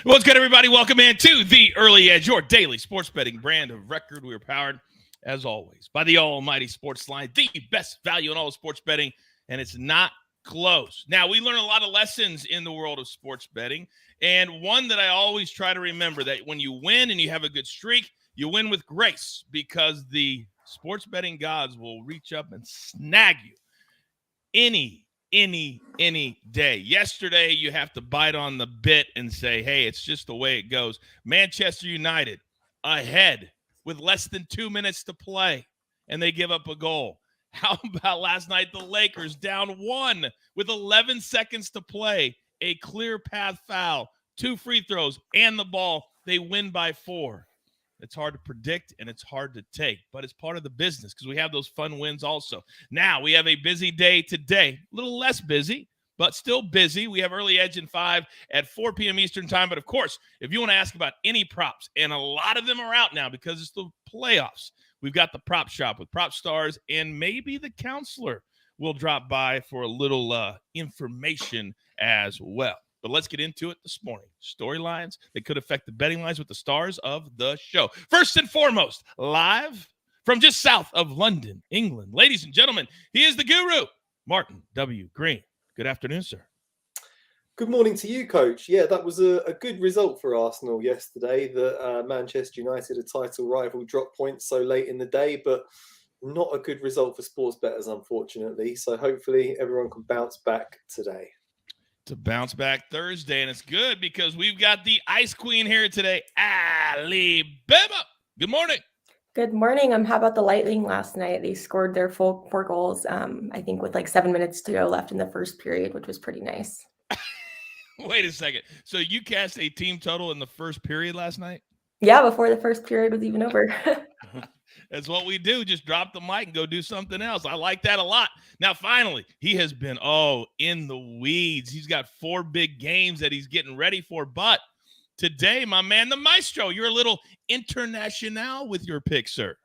What's good, everybody? Welcome in to The Early Edge, your daily sports betting brand of record. We are powered, as always, by the almighty SportsLine, the best value in all of sports betting, and it's not close. Now, we learn a lot of lessons in the world of sports betting, and one that I always try to remember, that when you win and you have a good streak, you win with grace, because the sports betting gods will reach up and snag you any day. Yesterday, you have to bite on the bit and say, hey, it's just the way it goes. Manchester United ahead with less than 2 minutes to play, and they give up a goal. How about last night, the Lakers down 1 with 11 seconds to play, a clear path foul, 2 free throws, and the ball. They win by 4. It's hard to predict, and it's hard to take, but it's part of the business because we have those fun wins also. Now, we have a busy day today, a little less busy, but still busy. We have Early Edge in 5 at 4 p.m. Eastern time. But, of course, if you want to ask about any props, and a lot of them are out now because it's the playoffs, we've got the prop shop with prop stars, and maybe the counselor will drop by for a little information as well. But let's get into it this morning. Storylines that could affect the betting lines with the stars of the show. First and foremost, live from just south of London, England. Ladies and gentlemen, he is the guru, Martin W. Green. Good afternoon, sir. Good morning to you, Coach. Yeah, that was a good result for Arsenal yesterday. That Manchester United, a title rival, dropped points so late in the day, but not a good result for sports bettors, unfortunately. So hopefully everyone can bounce back today. To bounce back Thursday, and it's good because we've got the Ice Queen here today, Allie. Good morning. Good morning. How about the Lightning last night? They scored their full 4 goals, I think with like 7 minutes to go left in the first period, which was pretty nice. Wait a second. So you cast a team total in the first period last night? Yeah, before the first period was even over. That's what we do. Just drop the mic and go do something else. I like that a lot. Now, finally, he has been, in the weeds. He's got 4 big games that he's getting ready for. But today, my man, the maestro, you're a little international with your pick, sir.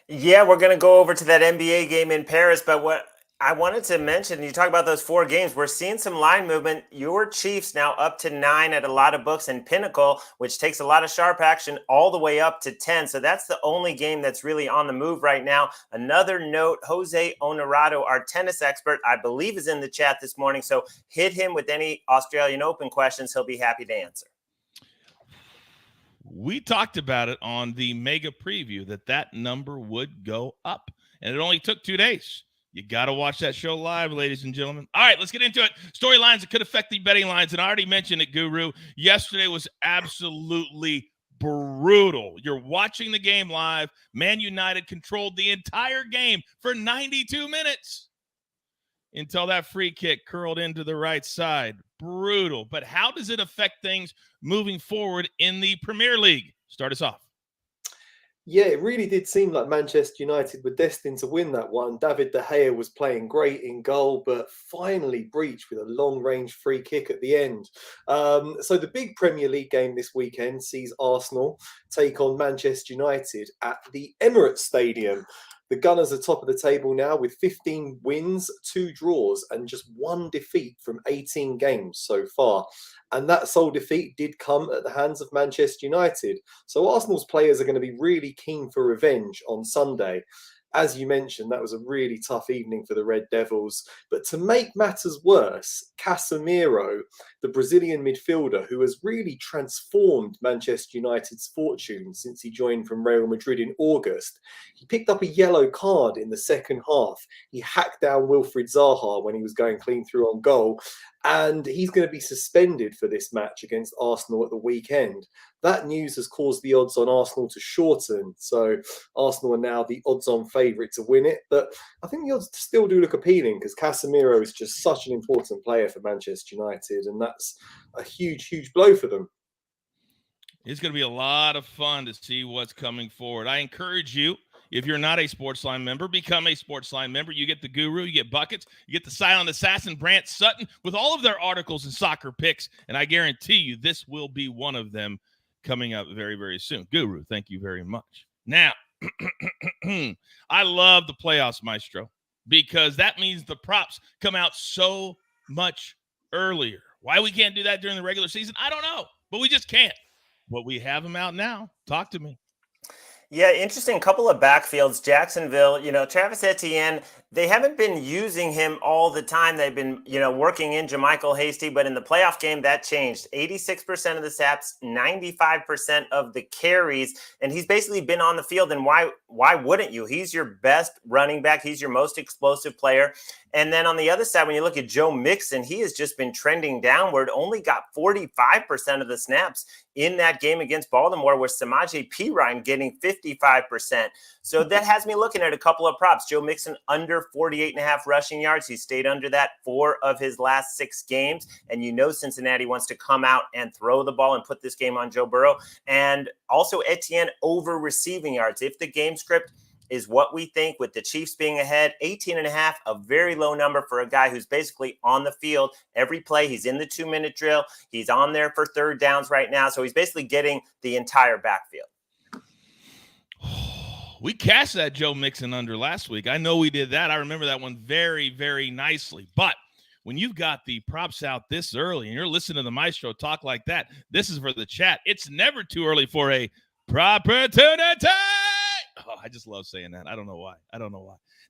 Yeah, we're going to go over to that NBA game in Paris. But what I wanted to mention, you talk about those 4 games, we're seeing some line movement. Your Chiefs now up to 9 at a lot of books, and Pinnacle, which takes a lot of sharp action, all the way up to 10. So that's the only game that's really on the move right now. Another note, Jose Honorado, our tennis expert, I believe is in the chat this morning. So hit him with any Australian Open questions. He'll be happy to answer. We talked about it on the mega preview that number would go up, and it only took 2 days. You got to watch that show live, ladies and gentlemen. All right, let's get into it. Storylines that could affect the betting lines, and I already mentioned it, Guru. Yesterday was absolutely brutal. You're watching the game live. Man United controlled the entire game for 92 minutes until that free kick curled into the right side. Brutal. But how does it affect things moving forward in the Premier League? Start us off. Yeah, it really did seem like Manchester United were destined to win that one. David De Gea was playing great in goal, but finally breached with a long-range free kick at the end. So the big Premier League game this weekend sees Arsenal take on Manchester United at the Emirates Stadium. The Gunners are top of the table now with 15 wins, 2 draws, and just 1 defeat from 18 games so far. And that sole defeat did come at the hands of Manchester United. So Arsenal's players are going to be really keen for revenge on Sunday. As you mentioned, that was a really tough evening for the Red Devils. But to make matters worse, Casemiro, the Brazilian midfielder who has really transformed Manchester United's fortune since he joined from Real Madrid in August, he picked up a yellow card in the second half. He hacked down Wilfried Zaha when he was going clean through on goal. And he's going to be suspended for this match against Arsenal at the weekend. That news has caused the odds on Arsenal to shorten. So Arsenal are now the odds-on favourite to win it. But I think the odds still do look appealing because Casemiro is just such an important player for Manchester United. And that's a huge, huge blow for them. It's going to be a lot of fun to see what's coming forward. I encourage you, if you're not a SportsLine member, become a SportsLine member. You get the Guru, you get Buckets, you get the Silent Assassin, Brant Sutton, with all of their articles and soccer picks, and I guarantee you this will be one of them coming up very, very soon. Guru, thank you very much. Now, I love the playoffs, Maestro, because that means the props come out so much earlier. Why we can't do that during the regular season, I don't know, but we just can't. But we have him out now. Talk to me. Yeah, interesting couple of backfields. Jacksonville, Travis Etienne, they haven't been using him all the time. They've been, working in JaMychal Hasty, but in the playoff game, that changed. 86% of the snaps, 95% of the carries, and he's basically been on the field. And why wouldn't you? He's your best running back. He's your most explosive player. And then on the other side, when you look at Joe Mixon, he has just been trending downward, only got 45% of the snaps in that game against Baltimore, with Samaje Perine getting 55%. So that has me looking at a couple of props. Joe Mixon under 48.5 rushing yards. He stayed under that 4 of his last 6 games. And Cincinnati wants to come out and throw the ball and put this game on Joe Burrow. And also Etienne over receiving yards. If the game script is what we think, with the Chiefs being ahead, 18.5, a very low number for a guy who's basically on the field every play. He's in the 2-minute drill. He's on there for third downs right now. So he's basically getting the entire backfield. We cashed that Joe Mixon under last week. I know we did that. I remember that one very, very nicely. But when you've got the props out this early and you're listening to the Maestro talk like that, this is for the chat. It's never too early for a opportunity. Oh, I just love saying that. I don't know why.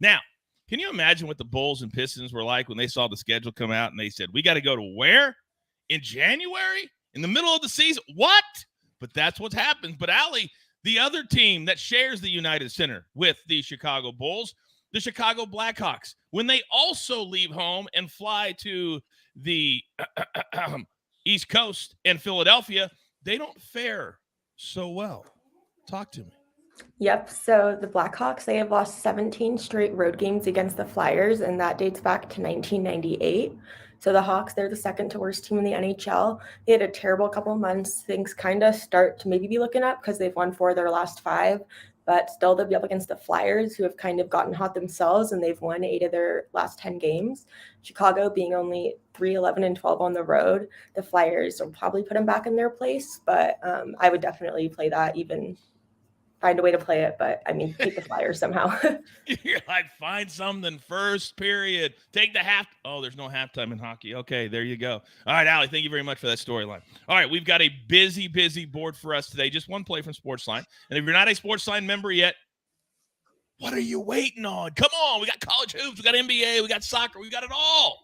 Now, can you imagine what the Bulls and Pistons were like when they saw the schedule come out and they said, we got to go to where? In January? In the middle of the season? What? But that's what's happened. But Allie, the other team that shares the United Center with the Chicago Bulls, the Chicago Blackhawks, when they also leave home and fly to the East Coast and Philadelphia, they don't fare so well. Talk to me. Yep. So the Blackhawks, they have lost 17 straight road games against the Flyers, and that dates back to 1998. So the Hawks, they're the second to worst team in the NHL. They had a terrible couple of months. Things kind of start to maybe be looking up because they've won 4 of their last 5, but still they'll be up against the Flyers, who have kind of gotten hot themselves, and they've won 8 of their last 10 games. Chicago being only 3-11-12 on the road. The Flyers will probably put them back in their place, but I would definitely play that, even find a way to play it, but I mean, take the Flyers somehow. You're like, find something first period. Take the half. Oh, there's no halftime in hockey. Okay, there you go. All right, Allie, thank you very much for that storyline. All right, we've got a busy board for us today. Just one play from SportsLine. And if you're not a SportsLine member yet, what are you waiting on? Come on. We got college hoops. We got NBA. We got soccer. We got it all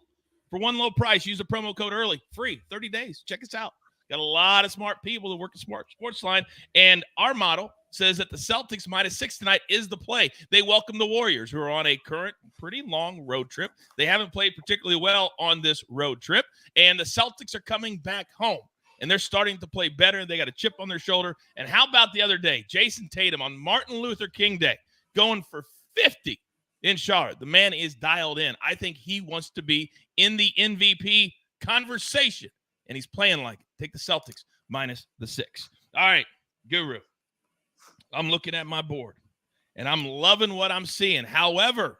for one low price. Use the promo code early. Free. 30 days. Check us out. Got a lot of smart people that work at SportsLine. And our model says that the Celtics -6 tonight is the play. They welcome the Warriors, who are on a current pretty long road trip. They haven't played particularly well on this road trip, and the Celtics are coming back home, and they're starting to play better. They got a chip on their shoulder. And how about the other day, Jason Tatum on Martin Luther King Day, going for 50 in Charlotte. The man is dialed in. I think he wants to be in the MVP conversation, and he's playing like it. Take the Celtics -6. All right, Guru. I'm looking at my board, and I'm loving what I'm seeing. However,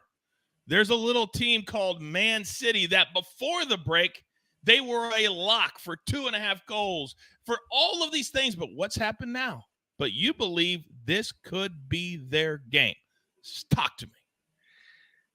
there's a little team called Man City that before the break, they were a lock for 2.5 goals, for all of these things. But what's happened now? But you believe this could be their game. Talk to me.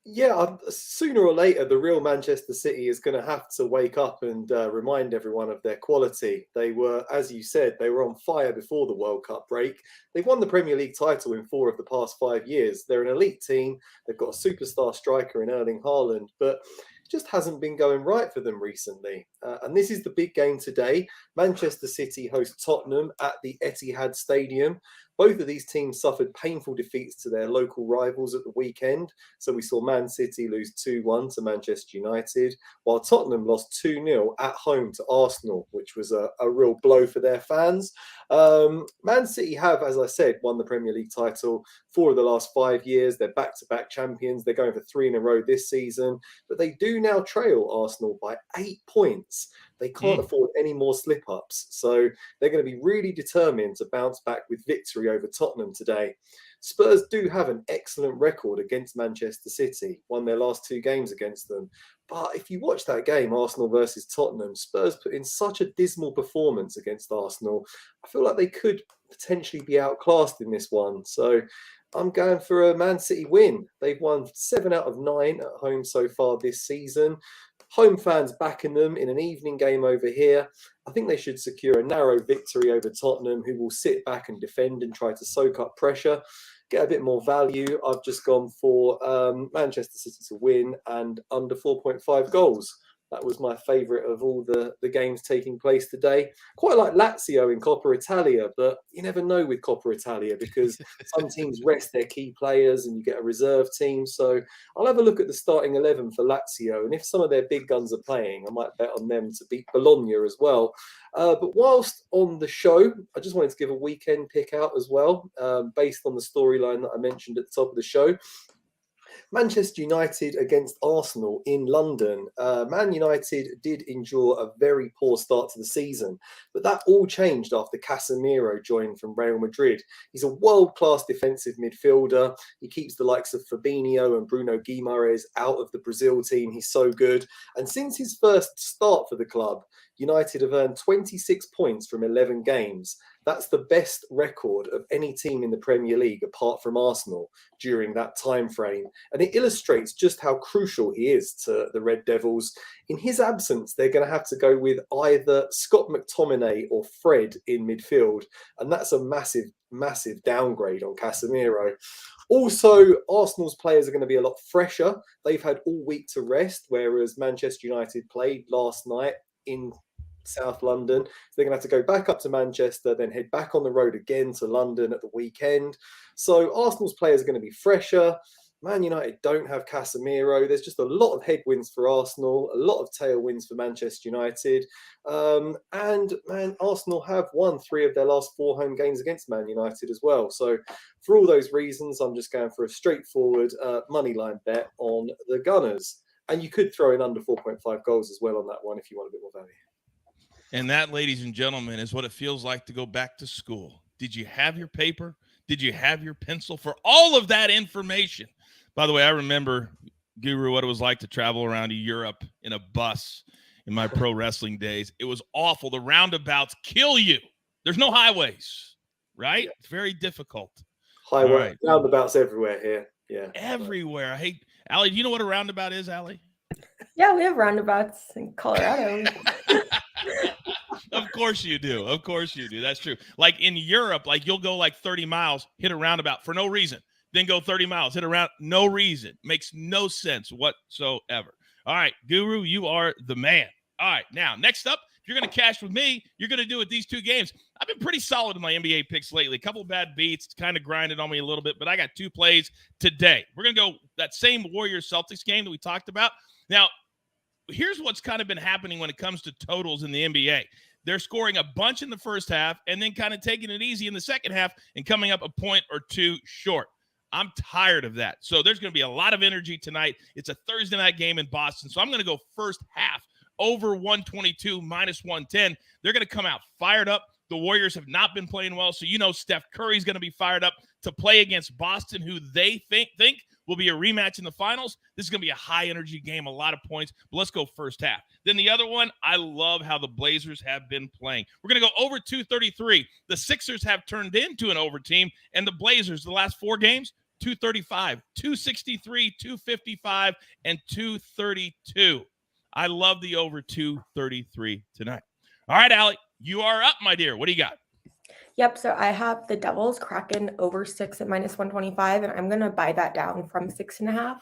Yeah, sooner or later, the real Manchester City is going to have to wake up and remind everyone of their quality. They were, as you said, they were on fire before the World Cup break. They've won the Premier League title in 4 of the past 5 years. They're an elite team. They've got a superstar striker in Erling Haaland, but it just hasn't been going right for them recently. And this is the big game today. Manchester City host Tottenham at the Etihad Stadium. Both of these teams suffered painful defeats to their local rivals at the weekend. So we saw Man City lose 2-1 to Manchester United, while Tottenham lost 2-0 at home to Arsenal, which was a real blow for their fans. Man City have, as I said, won the Premier League title 4 of the last 5 years. They're back-to-back champions. They're going for 3 in a row this season, but they do now trail Arsenal by 8 points. They can't afford any more slip-ups. So they're going to be really determined to bounce back with victory over Tottenham today. Spurs do have an excellent record against Manchester City, won their last 2 games against them. But if you watch that game, Arsenal versus Tottenham, Spurs put in such a dismal performance against Arsenal. I feel like they could potentially be outclassed in this one. So I'm going for a Man City win. They've won 7 out of 9 at home so far this season. Home fans backing them in an evening game over here. I think they should secure a narrow victory over Tottenham, who will sit back and defend and try to soak up pressure. Get a bit more value. I've just gone for Manchester City to win and under 4.5 goals. That was my favourite of all the games taking place today. Quite like Lazio in Coppa Italia, but you never know with Coppa Italia because some teams rest their key players and you get a reserve team. So I'll have a look at the starting 11 for Lazio. And if some of their big guns are playing, I might bet on them to beat Bologna as well. But whilst on the show, I just wanted to give a weekend pick out as well, based on the storyline that I mentioned at the top of the show. Manchester United against Arsenal in London. Man United did endure a very poor start to the season, but that all changed after Casemiro joined from Real Madrid. He's a world-class defensive midfielder. He keeps the likes of Fabinho and Bruno Guimaraes out of the Brazil team. He's so good. And since his first start for the club, United have earned 26 points from 11 games. That's the best record of any team in the Premier League apart from Arsenal during that time frame. And it illustrates just how crucial he is to the Red Devils. In his absence, they're going to have to go with either Scott McTominay or Fred in midfield. And that's a massive, massive downgrade on Casemiro. Also, Arsenal's players are going to be a lot fresher. They've had all week to rest, whereas Manchester United played last night in South London. So they're going to have to go back up to Manchester, then head back on the road again to London at the weekend. So Arsenal's players are going to be fresher. Man United don't have Casemiro. There's just a lot of headwinds for Arsenal, a lot of tailwinds for Manchester United. Arsenal have won 3 of their last 4 home games against Man United as well. So for all those reasons, I'm just going for a straightforward moneyline bet on the Gunners. And you could throw in under 4.5 goals as well on that one if you want a bit more value. And that, ladies and gentlemen, is what it feels like to go back to school. Did you have your paper? Did you have your pencil for all of that information? By the way, I remember, Guru, what it was like to travel around to Europe in a bus in my pro wrestling days. It was awful. The roundabouts kill you. There's no highways, right? Yeah. It's very difficult. Highway, roundabouts everywhere here. Yeah. Everywhere. I hate, Allie, do you know what a roundabout is, Allie? Yeah, we have roundabouts in Colorado. Of course you do. Of course you do. That's true. Like in Europe, like you'll go like 30 miles, hit a roundabout for no reason. Then go 30 miles, hit around, no reason. Makes no sense whatsoever. All right, Guru, you are the man. All right, now, next up, if you're going to cash with me, you're going to do it these 2 games. I've been pretty solid in my NBA picks lately. A couple bad beats. It's kind of grinded on me a little bit, but I got 2 plays today. We're going to go that same Warriors-Celtics game that we talked about. Now, here's what's kind of been happening when it comes to totals in the NBA. They're scoring a bunch in the first half and then kind of taking it easy in the second half and coming up a point or 2 short. I'm tired of that. So there's going to be a lot of energy tonight. It's a Thursday night game in Boston. So I'm going to go first half over 122 minus 110. They're going to come out fired up. The Warriors have not been playing well. So, you know, Steph Curry's going to be fired up to play against Boston, who they think will be a rematch in the finals. This is going to be a high-energy game, a lot of points. But let's go first half. Then the other one, I love how the Blazers have been playing. We're going to go over 233. The Sixers have turned into an over team, and the Blazers, the last 4 games, 235, 263, 255, and 232. I love the over 233 tonight. All right, Allie, you are up, my dear. What do you got? Yep, so I have the Devils Kraken over 6 at minus 125, and I'm going to buy that down from 6.5.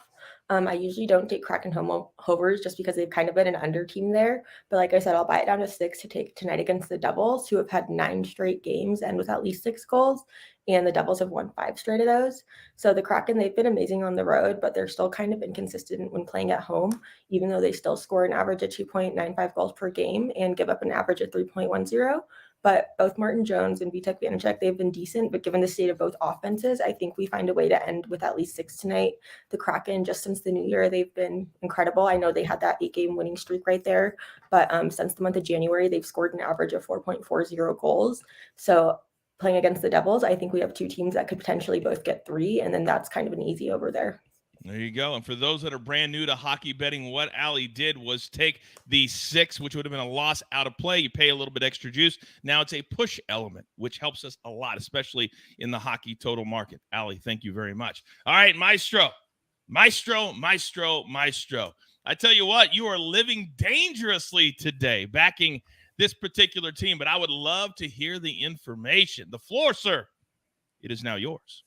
I usually don't take Kraken hovers just because they've kind of been an under team there. But like I said, I'll buy it down to 6 to take tonight against the Devils, who have had 9 straight games and with at least 6 goals. And the Devils have won 5 straight of those. So the Kraken, they've been amazing on the road, but they're still kind of inconsistent when playing at home, even though they still score an average of 2.95 goals per game and give up an average of 3.10. But both Martin Jones and Vitek Vanacek, they've been decent. But given the state of both offenses, I think we find a way to end with at least 6 tonight. The Kraken, just since the new year, they've been incredible. I know they had that 8-game winning streak right there. But since the month of January, they've scored an average of 4.40 goals. So playing against the Devils, I think we have 2 teams that could potentially both get 3. And then that's kind of an easy over there. There you go. And for those that are brand new to hockey betting, what Allie did was take the 6, which would have been a loss, out of play. You pay a little bit extra juice. Now it's a push element, which helps us a lot, especially in the hockey total market. Allie, thank you very much. All right, Maestro. I tell you what, you are living dangerously today, backing this particular team, but I would love to hear the information. The floor, sir, it is now yours.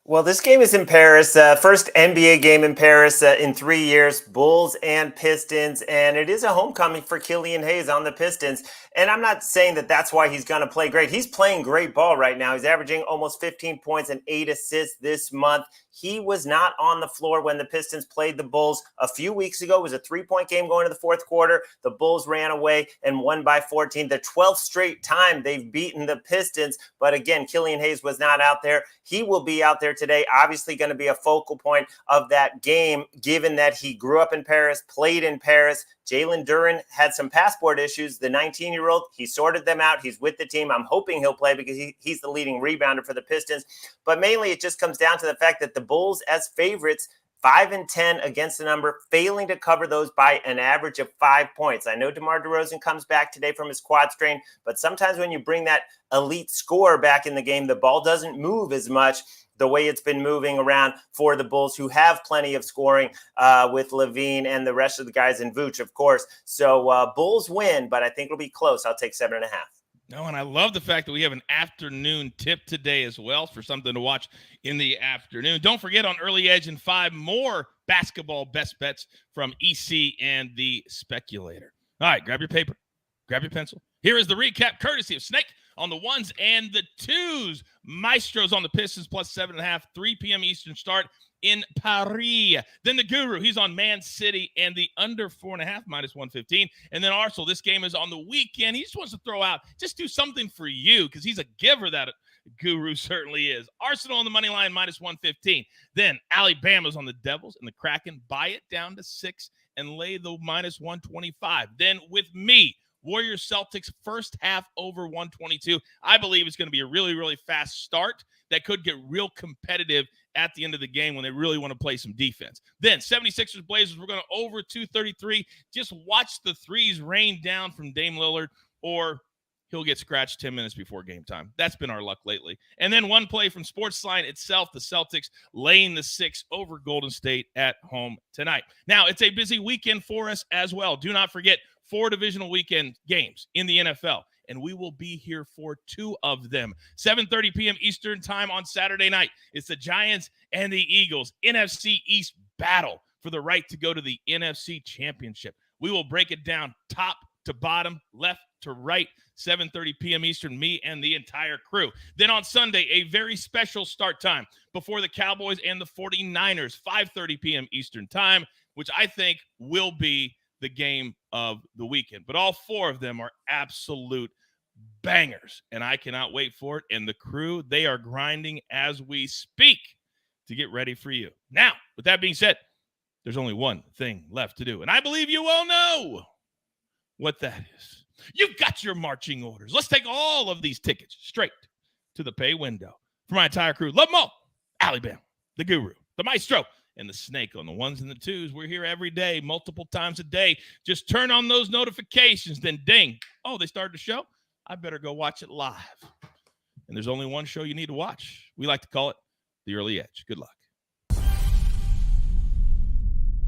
Well, this game is in Paris. First NBA game in Paris in 3 years, Bulls and Pistons. And it is a homecoming for Killian Hayes on the Pistons. And I'm not saying that that's why he's going to play great. He's playing great ball right now. He's averaging almost 15 points and 8 assists this month. He was not on the floor when the Pistons played the Bulls a few weeks ago. It was a 3-point game going to the fourth quarter. The Bulls ran away and won by 14. The 12th straight time they've beaten the Pistons. But again, Killian Hayes was not out there. He will be out there today. Obviously going to be a focal point of that game, given that he grew up in Paris, played in Paris. Jalen Duren had some passport issues. The 19-year-old, he sorted them out. He's with the team. I'm hoping he'll play because he's the leading rebounder for the Pistons. But mainly it just comes down to the fact that the Bulls, as favorites, 5-10 against the number, failing to cover those by an average of 5 points. I know DeMar DeRozan comes back today from his quad strain, but sometimes when you bring that elite scorer back in the game, the ball doesn't move as much the way it's been moving around for the Bulls, who have plenty of scoring with Levine and the rest of the guys in Vooch, of course. So Bulls win, but I think it'll be close. I'll take 7.5. No, and I love the fact that we have an afternoon tip today as well for something to watch in the afternoon. Don't forget on Early Edge and 5 more basketball best bets from EC and the Speculator. All right, grab your paper, grab your pencil. Here is the recap courtesy of Snake on the 1s and the 2s. Maestro's on the Pistons plus 7.5, 3 p.m. Eastern start in Paris. Then the Guru, he's on Man City and the under 4.5 minus 115. And then Arsenal, this game is on the weekend. He just wants to throw out, just do something for you because he's a giver, that Guru certainly is. Arsenal on the money line minus 115. Then Alabama's on the Devils and the Kraken. Buy it down to 6 and lay the minus 125. Then with me, Warriors Celtics first half over 122. I believe it's going to be a really, really fast start that could get real competitive at the end of the game when they really want to play some defense. Then 76ers Blazers, we're going to over 233. Just watch the threes rain down from Dame Lillard, or he'll get scratched 10 minutes before game time. That's been our luck lately. And then one play from SportsLine itself, the Celtics laying the 6 over Golden State at home tonight. Now, it's a busy weekend for us as well. Do not forget 4 divisional weekend games in the NFL, and we will be here for 2 of them. 7:30 p.m. Eastern time on Saturday night. It's the Giants and the Eagles NFC East battle for the right to go to the NFC Championship. We will break it down top to bottom, left to right, 7:30 p.m. Eastern, me and the entire crew. Then on Sunday, a very special start time before the Cowboys and the 49ers, 5:30 p.m. Eastern time, which I think will be the game of the weekend. But all 4 of them are absolute bangers, and I cannot wait for it. And the crew, they are grinding as we speak to get ready for you. Now, with that being said, there's only one thing left to do, and I believe you all know what that is. You've got your marching orders. Let's take all of these tickets straight to the pay window. For my entire crew, love them all. Allie, the Guru, the Maestro, and the Snake on the 1s and the 2s. We're here every day, multiple times a day. Just turn on those notifications, then ding. Oh, they started the show? I better go watch it live. And there's only one show you need to watch. We like to call it The Early Edge. Good luck.